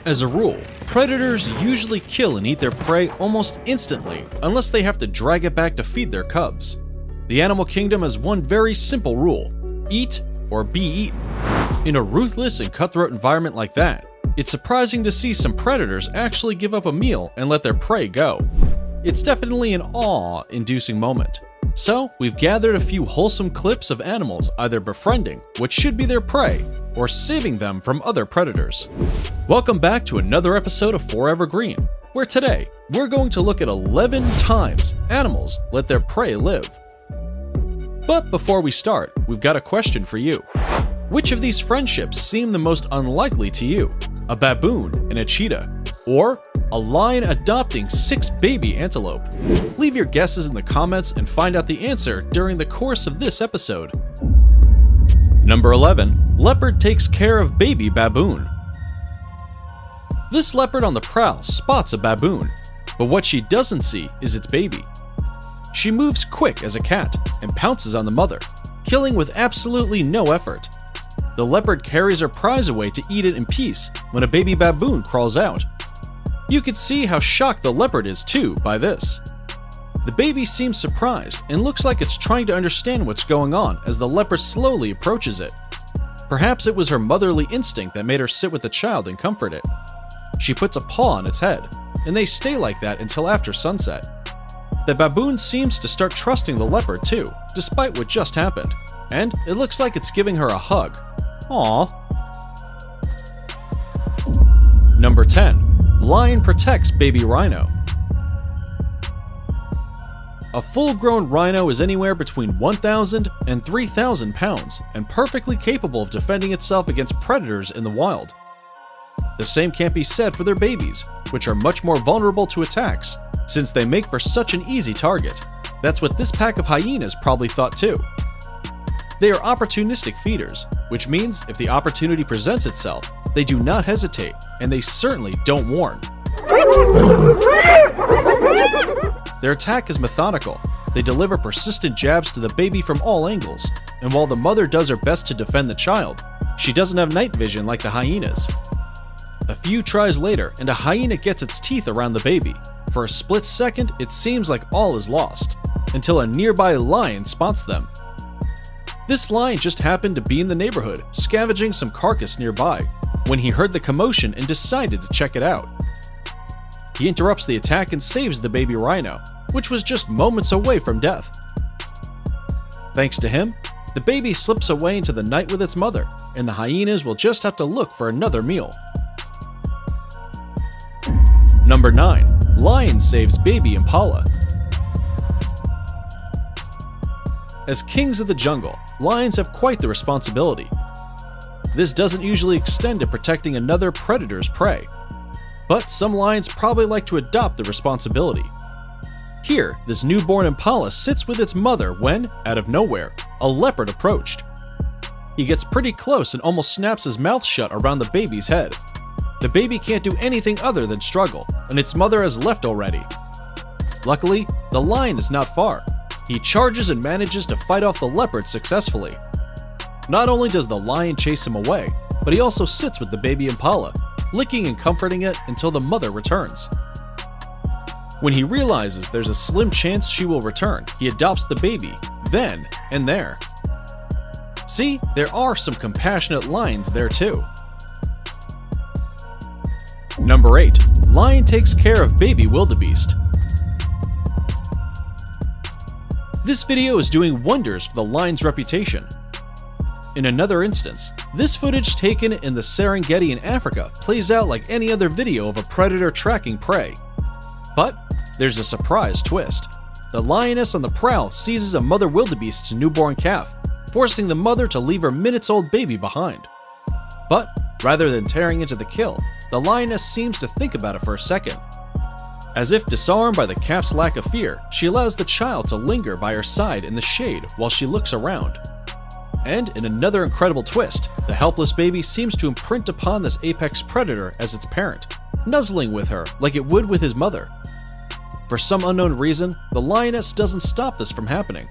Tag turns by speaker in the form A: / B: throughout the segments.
A: As a rule, predators usually kill and eat their prey almost instantly unless they have to drag it back to feed their cubs. The animal kingdom has one very simple rule: eat or be eaten. In a ruthless and cutthroat environment like that, it's surprising to see some predators actually give up a meal and let their prey go. It's definitely an awe-inducing moment. So, we've gathered a few wholesome clips of animals either befriending what should be their prey or saving them from other predators. Welcome back to another episode of Forever Green, where today we're going to look at 11 times animals let their prey live. But before we start, we've got a question for you. Which of these friendships seem the most unlikely to you? A baboon and a cheetah, or a lion adopting 6 baby antelope? Leave your guesses in the comments and find out the answer during the course of this episode. Number 11. Leopard takes care of baby baboon. This leopard on the prowl spots a baboon, but what she doesn't see is its baby. She moves quick as a cat and pounces on the mother, killing with absolutely no effort. The leopard carries her prize away to eat it in peace when a baby baboon crawls out. You can see how shocked the leopard is too by this. The baby seems surprised and looks like it's trying to understand what's going on as the leopard slowly approaches it. Perhaps it was her motherly instinct that made her sit with the child and comfort it. She puts a paw on its head, and they stay like that until after sunset. The baboon seems to start trusting the leopard too, despite what just happened, and it looks like it's giving her a hug. Aww. Number 10. Lion protects baby rhino. A full-grown rhino is anywhere between 1,000 and 3,000 pounds and perfectly capable of defending itself against predators in the wild. The same can't be said for their babies, which are much more vulnerable to attacks, since they make for such an easy target. That's what this pack of hyenas probably thought too. They are opportunistic feeders, which means if the opportunity presents itself, they do not hesitate, and they certainly don't warn. Their attack is methodical. They deliver persistent jabs to the baby from all angles, and while the mother does her best to defend the child, she doesn't have night vision like the hyenas. A few tries later, and a hyena gets its teeth around the baby. For a split second, it seems like all is lost, until a nearby lion spots them. This lion just happened to be in the neighborhood, scavenging some carcass nearby, when he heard the commotion and decided to check it out. He interrupts the attack and saves the baby rhino, which was just moments away from death. Thanks to him, the baby slips away into the night with its mother, and the hyenas will just have to look for another meal. Number 9. Lion saves baby impala. As kings of the jungle, lions have quite the responsibility. This doesn't usually extend to protecting another predator's prey, but some lions probably like to adopt the responsibility. Here, this newborn impala sits with its mother when, out of nowhere, a leopard approached. He gets pretty close and almost snaps his mouth shut around the baby's head. The baby can't do anything other than struggle, and its mother has left already. Luckily, the lion is not far. He charges and manages to fight off the leopard successfully. Not only does the lion chase him away, but he also sits with the baby impala, licking and comforting it until the mother returns. When he realizes there's a slim chance she will return, he adopts the baby, then and there. See, there are some compassionate lions there too. Number 8. Lion takes care of baby wildebeest. This video is doing wonders for the lion's reputation. In another instance, this footage taken in the Serengeti in Africa plays out like any other video of a predator tracking prey. But there's a surprise twist. The lioness on the prowl seizes a mother wildebeest's newborn calf, forcing the mother to leave her minutes-old baby behind. But rather than tearing into the kill, the lioness seems to think about it for a second. As if disarmed by the calf's lack of fear, she allows the child to linger by her side in the shade while she looks around. And in another incredible twist, the helpless baby seems to imprint upon this apex predator as its parent, nuzzling with her like it would with his mother. For some unknown reason, the lioness doesn't stop this from happening.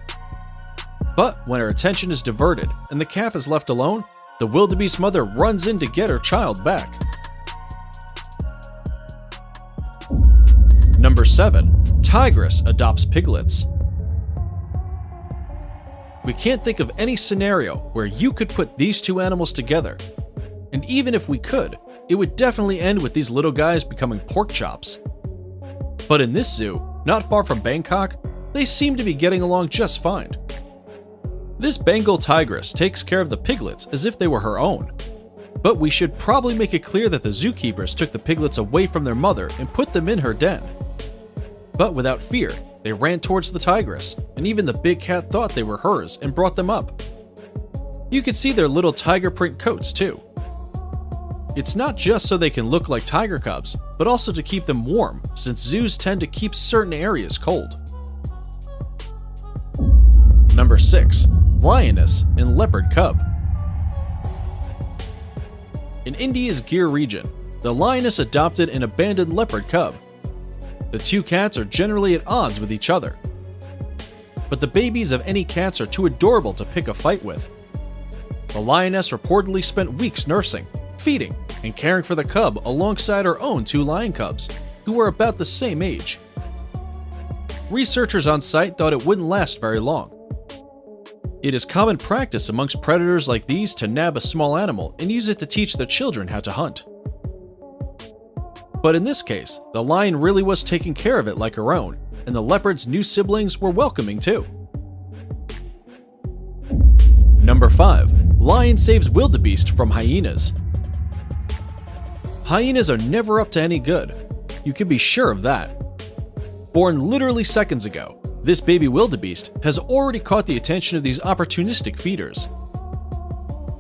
A: But when her attention is diverted and the calf is left alone, the wildebeest mother runs in to get her child back. Number 7. Tigress adopts piglets. We can't think of any scenario where you could put these two animals together. And even if we could, it would definitely end with these little guys becoming pork chops. But in this zoo, not far from Bangkok, they seem to be getting along just fine. This Bengal tigress takes care of the piglets as if they were her own. But we should probably make it clear that the zookeepers took the piglets away from their mother and put them in her den. But without fear, they ran towards the tigress, and even the big cat thought they were hers and brought them up. You could see their little tiger print coats too. It's not just so they can look like tiger cubs, but also to keep them warm, since zoos tend to keep certain areas cold. Number 6. Lioness and leopard cub. In India's Gir region, the lioness adopted an abandoned leopard cub. The two cats are generally at odds with each other. But the babies of any cats are too adorable to pick a fight with. The lioness reportedly spent weeks nursing, feeding, and caring for the cub alongside her own 2 lion cubs, who were about the same age. Researchers on site thought it wouldn't last very long. It is common practice amongst predators like these to nab a small animal and use it to teach their children how to hunt. But in this case, the lion really was taking care of it like her own, and the leopard's new siblings were welcoming too. Number 5. Lion saves wildebeest from hyenas. Hyenas are never up to any good. You can be sure of that. Born literally seconds ago, this baby wildebeest has already caught the attention of these opportunistic feeders.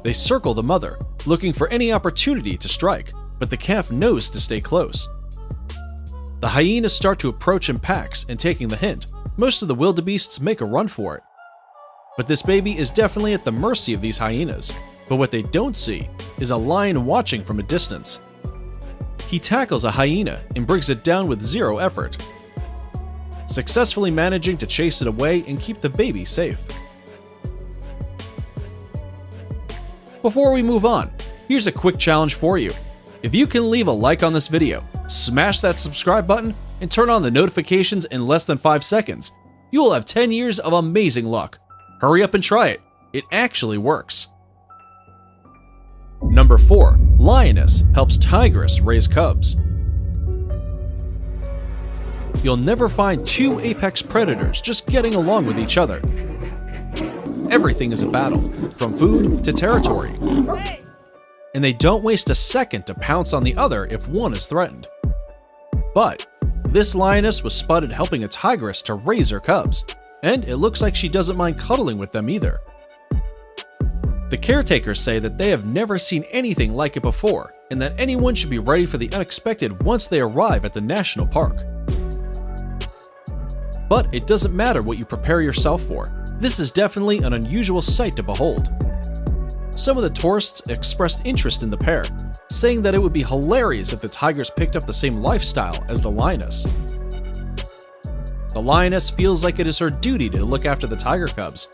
A: They circle the mother, looking for any opportunity to strike, but the calf knows to stay close. The hyenas start to approach in packs, and taking the hint, most of the wildebeests make a run for it. But this baby is definitely at the mercy of these hyenas, but what they don't see is a lion watching from a distance. He tackles a hyena and brings it down with zero effort, successfully managing to chase it away and keep the baby safe. Before we move on, here's a quick challenge for you. If you can leave a like on this video, smash that subscribe button, and turn on the notifications in less than 5 seconds, you will have 10 years of amazing luck. Hurry up and try it. It actually works. Number 4. Lioness helps tigress raise cubs. You'll never find 2 apex predators just getting along with each other. Everything is a battle, from food to territory. And they don't waste a second to pounce on the other if one is threatened. But this lioness was spotted helping a tigress to raise her cubs, and it looks like she doesn't mind cuddling with them either. The caretakers say that they have never seen anything like it before, and that anyone should be ready for the unexpected once they arrive at the national park. But it doesn't matter what you prepare yourself for. This is definitely an unusual sight to behold. Some of the tourists expressed interest in the pair, saying that it would be hilarious if the tigers picked up the same lifestyle as the lioness. The lioness feels like it is her duty to look after the tiger cubs,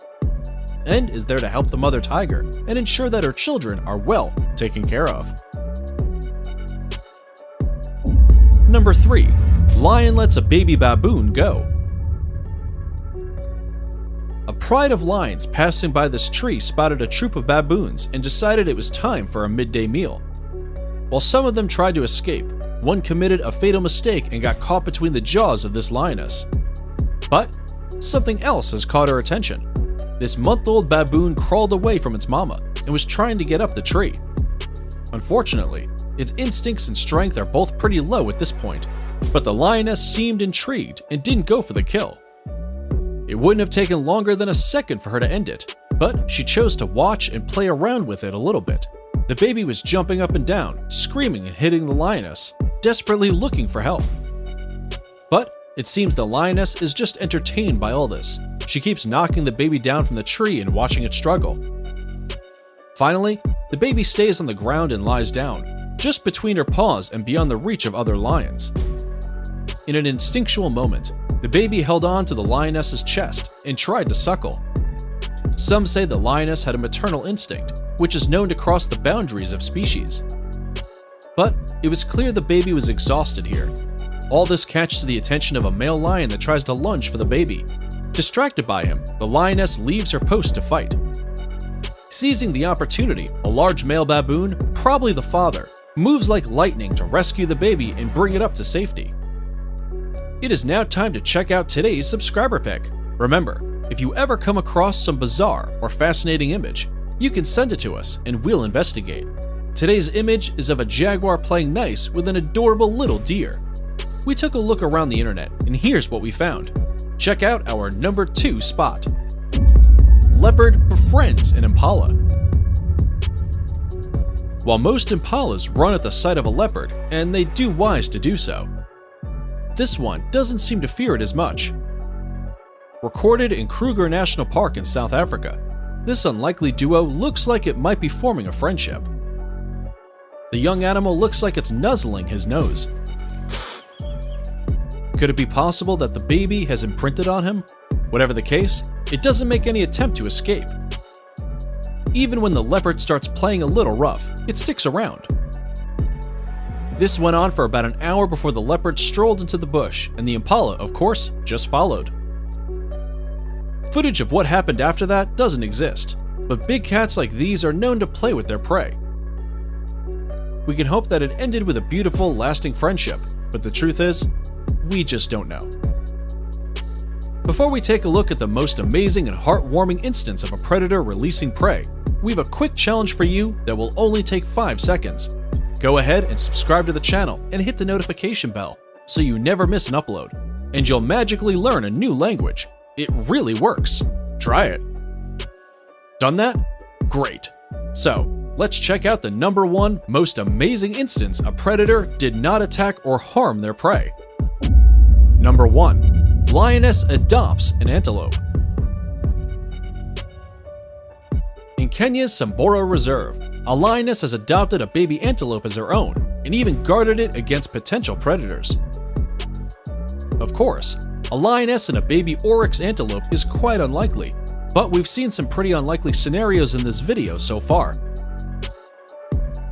A: and is there to help the mother tiger and ensure that her children are well taken care of. Number 3. Lion lets a baby baboon go. A pride of lions passing by this tree spotted a troop of baboons and decided it was time for a midday meal. While some of them tried to escape, one committed a fatal mistake and got caught between the jaws of this lioness. But something else has caught her attention. This month-old baboon crawled away from its mama and was trying to get up the tree. Unfortunately, its instincts and strength are both pretty low at this point, but the lioness seemed intrigued and didn't go for the kill. It wouldn't have taken longer than a second for her to end it, but she chose to watch and play around with it a little bit. The baby was jumping up and down, screaming and hitting the lioness, desperately looking for help. But it seems the lioness is just entertained by all this. She keeps knocking the baby down from the tree and watching it struggle. Finally, the baby stays on the ground and lies down, just between her paws and beyond the reach of other lions. In an instinctual moment, the baby held on to the lioness's chest and tried to suckle. Some say the lioness had a maternal instinct, which is known to cross the boundaries of species. But it was clear the baby was exhausted here. All this catches the attention of a male lion that tries to lunge for the baby. Distracted by him, the lioness leaves her post to fight. Seizing the opportunity, a large male baboon, probably the father, moves like lightning to rescue the baby and bring it up to safety. It is now time to check out today's subscriber pick. Remember, if you ever come across some bizarre or fascinating image, you can send it to us and we'll investigate. Today's image is of a jaguar playing nice with an adorable little deer. We took a look around the internet and here's what we found. Check out our number 2 spot. Leopard befriends an impala. While most impalas run at the sight of a leopard, and they do wise to do so, this one doesn't seem to fear it as much. Recorded in Kruger National Park in South Africa, this unlikely duo looks like it might be forming a friendship. The young animal looks like it's nuzzling his nose. Could it be possible that the baby has imprinted on him? Whatever the case, it doesn't make any attempt to escape. Even when the leopard starts playing a little rough, it sticks around. This went on for about an hour before the leopard strolled into the bush, and the impala, of course, just followed. Footage of what happened after that doesn't exist, but big cats like these are known to play with their prey. We can hope that it ended with a beautiful, lasting friendship, but the truth is, we just don't know. Before we take a look at the most amazing and heartwarming instance of a predator releasing prey, we have a quick challenge for you that will only take 5 seconds. Go ahead and subscribe to the channel and hit the notification bell so you never miss an upload, and you'll magically learn a new language. It really works. Try it. Done that? Great. So, let's check out the number 1 most amazing instance a predator did not attack or harm their prey. Number 1. Lioness adopts an antelope. In Kenya's Samburu Reserve, a lioness has adopted a baby antelope as her own and even guarded it against potential predators. Of course, a lioness and a baby oryx antelope is quite unlikely, but we've seen some pretty unlikely scenarios in this video so far.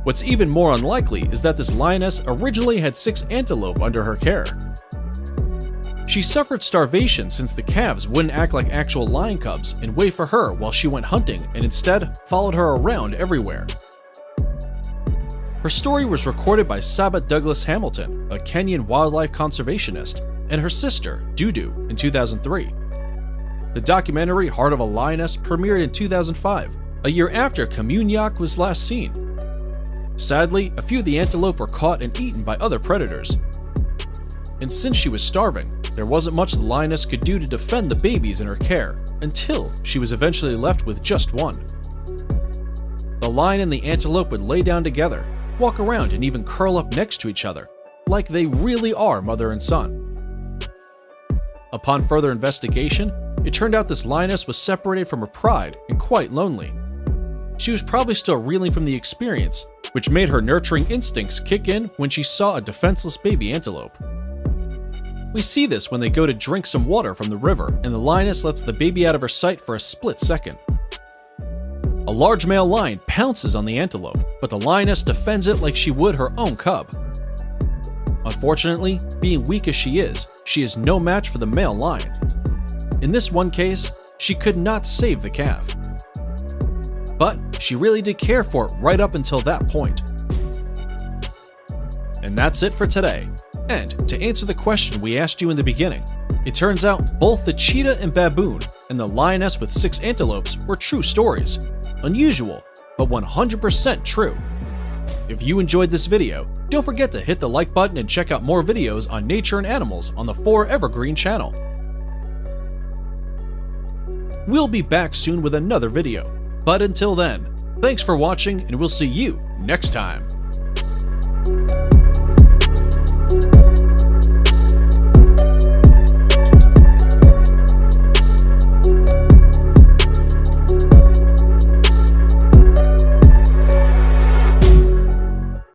A: What's even more unlikely is that this lioness originally had 6 antelope under her care. She suffered starvation since the calves wouldn't act like actual lion cubs and wait for her while she went hunting and instead followed her around everywhere. Her story was recorded by Sabat Douglas Hamilton, a Kenyan wildlife conservationist, and her sister, Dudu, in 2003. The documentary Heart of a Lioness premiered in 2005, a year after Kamunyak was last seen. Sadly, a few of the antelope were caught and eaten by other predators. And since she was starving, there wasn't much the lioness could do to defend the babies in her care, until she was eventually left with just one. The lion and the antelope would lay down together, walk around and even curl up next to each other, like they really are mother and son. Upon further investigation, it turned out this lioness was separated from her pride and quite lonely. She was probably still reeling from the experience, which made her nurturing instincts kick in when she saw a defenseless baby antelope. We see this when they go to drink some water from the river and the lioness lets the baby out of her sight for a split second. A large male lion pounces on the antelope, but the lioness defends it like she would her own cub. Unfortunately, being weak as she is no match for the male lion. In this one case, she could not save the calf. But she really did care for it right up until that point. And that's it for today. And to answer the question we asked you in the beginning, it turns out both the cheetah and baboon and the lioness with 6 antelopes were true stories. Unusual, but 100% true. If you enjoyed this video, don't forget to hit the like button and check out more videos on nature and animals on the 4 Evergreen channel. We'll be back soon with another video, but until then, thanks for watching and we'll see you next time.